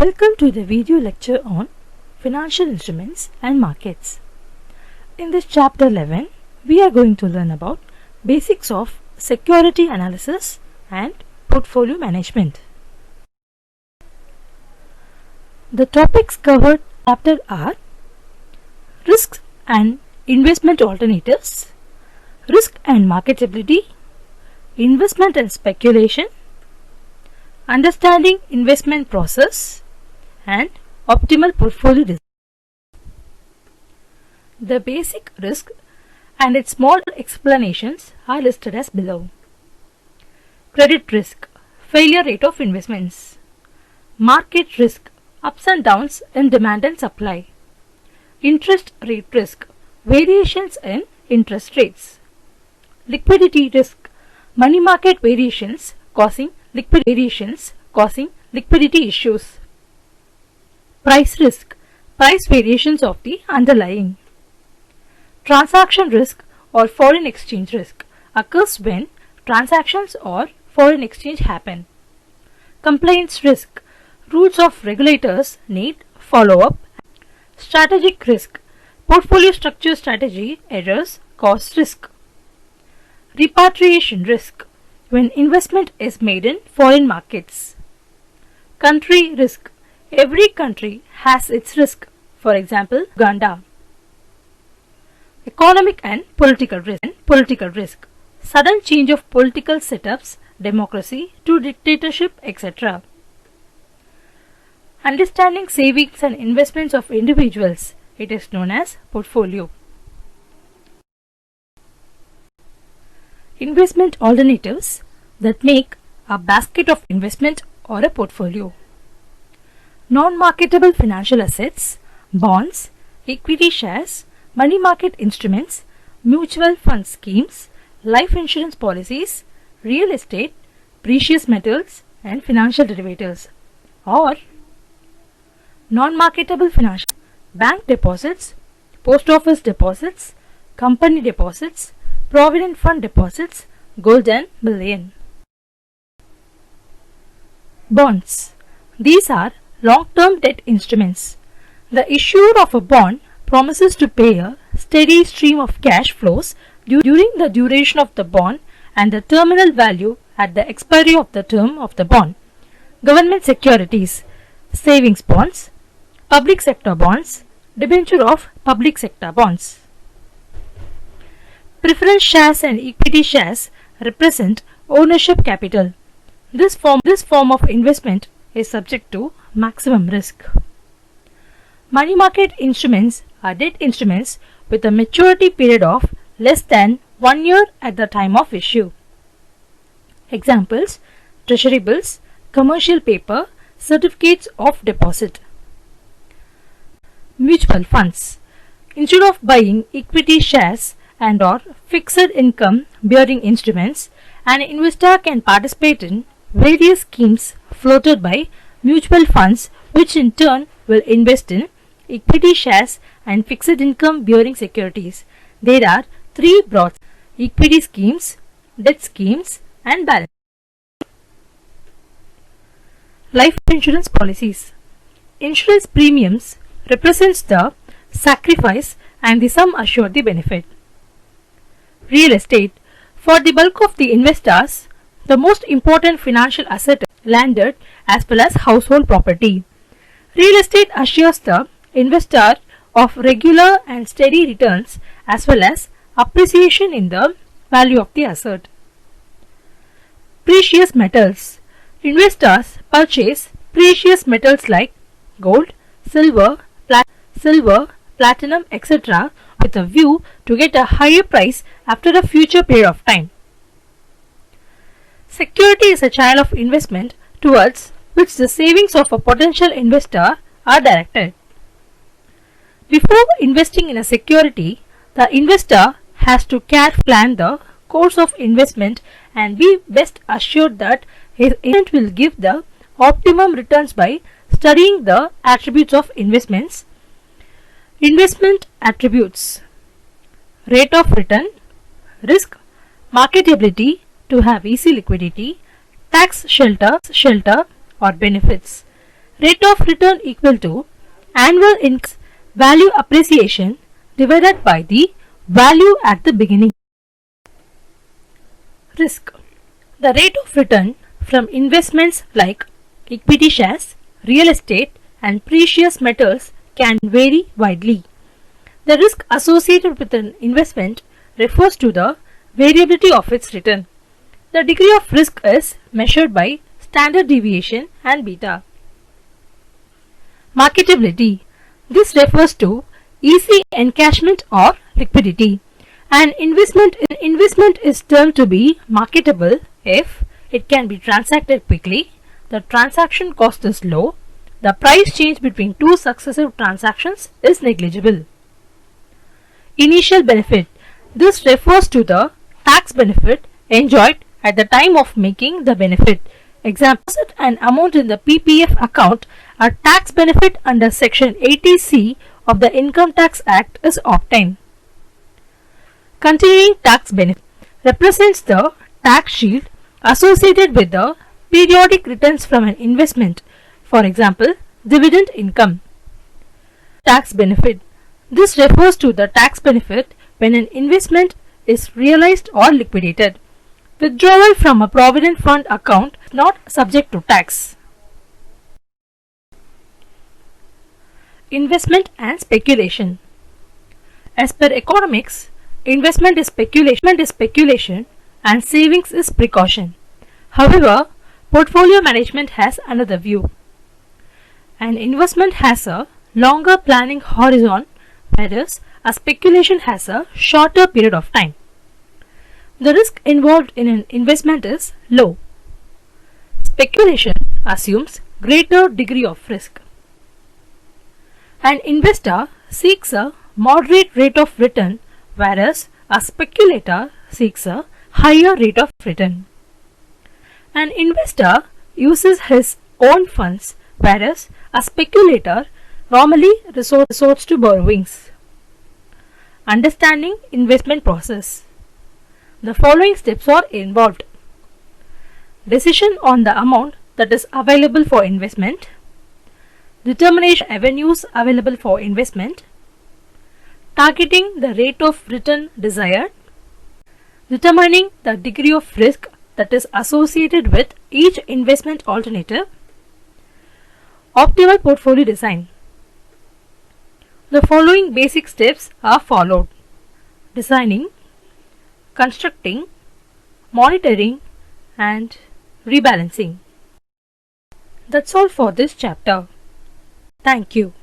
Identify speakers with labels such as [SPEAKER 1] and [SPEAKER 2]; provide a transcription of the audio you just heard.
[SPEAKER 1] Welcome to the video lecture on financial instruments and markets. In this chapter 11, we are going to learn about basics of security analysis and portfolio management. The topics covered in the chapter are risks and investment alternatives, risk and marketability, investment and speculation, understanding investment process, and optimal portfolio design. The basic risk and its small explanations are listed as below. Credit risk, failure rate of investments. Market risk, ups and downs in demand and supply. Interest rate risk, variations in interest rates. Liquidity risk, money market variations causing liquidity issues. Price risk, price variations of the underlying. Transaction risk or foreign exchange risk occurs when transactions or foreign exchange happen. Compliance risk, rules of regulators need follow-up. Strategic risk, portfolio structure strategy errors cause risk. Repatriation risk, when investment is made in foreign markets. Country risk, every country has its risk, for example Uganda. Economic and political risk, sudden change of political setups, democracy to dictatorship, etc. Understanding savings and investments of individuals, it is known as portfolio. Investment alternatives that make a basket of investment or a portfolio. Non-marketable financial assets, bonds, equity shares, money market instruments, mutual fund schemes, life insurance policies, real estate, precious metals and financial derivatives. Or non-marketable financial, bank deposits, post office deposits, company deposits, provident fund deposits, gold and bullion. Bonds. These are long-term debt instruments. The issuer of a bond promises to pay a steady stream of cash flows during the duration of the bond and the terminal value at the expiry of the term of the bond. Government securities, savings bonds, public sector bonds, debenture of public sector bonds. Preference shares and equity shares represent ownership capital. This form of investment is subject to maximum risk. Money market instruments are debt instruments with a maturity period of less than 1 year at the time of issue. Examples: treasury bills, commercial paper, certificates of deposit. Mutual funds. Instead of buying equity shares and or fixed income bearing instruments, an investor can participate in various schemes floated by mutual funds, which in turn will invest in equity shares and fixed income bearing securities. There are three broad: equity schemes, debt schemes and balance. Life insurance policies. Insurance premiums represents the sacrifice and the sum assured the benefit. Real estate. For the bulk of the investors, the most important financial asset is landed as well as household property. Real estate assures the investor of regular and steady returns as well as appreciation in the value of the asset. Precious metals. Investors purchase precious metals like gold, silver, platinum, etc. with a view to get a higher price after a future period of time. Security is a channel of investment towards which the savings of a potential investor are directed. Before investing in a security, the investor has to carefully plan the course of investment and be best assured that his investment will give the optimum returns by studying the attributes of investments. Investment attributes: rate of return, risk, marketability to have easy liquidity, tax shelter or benefits, rate of return equal to annual income value appreciation divided by the value at the beginning. Risk. The rate of return from investments like equity shares, real estate and precious metals can vary widely. The risk associated with an investment refers to the variability of its return. The degree of risk is measured by standard deviation and beta. Marketability. This refers to easy encashment or liquidity. An investment is termed to be marketable if it can be transacted quickly, the transaction cost is low, the price change between two successive transactions is negligible. Initial benefit. This refers to the tax benefit enjoyed at the time of making the benefit. Example, deposit an amount in the PPF account, a tax benefit under Section 80C of the Income Tax Act is obtained. Continuing tax benefit represents the tax shield associated with the periodic returns from an investment, for example, dividend income. Tax benefit. This refers to the tax benefit when an investment is realized or liquidated. Withdrawal from a provident fund account is not subject to tax. Investment and speculation. As per economics, investment is speculation and savings is precaution. However, portfolio management has another view. An investment has a longer planning horizon, whereas a speculation has a shorter period of time. The risk involved in an investment is low. Speculation assumes greater degree of risk. An investor seeks a moderate rate of return, whereas a speculator seeks a higher rate of return. An investor uses his own funds, whereas a speculator normally resorts to borrowings. Understanding investment process. The following steps are involved. Decision on the amount that is available for investment. Determination of avenues available for investment. Targeting the rate of return desired. Determining the degree of risk that is associated with each investment alternative. Optimal portfolio design. The following basic steps are followed: designing, constructing, monitoring and rebalancing. That's all for this chapter. Thank you.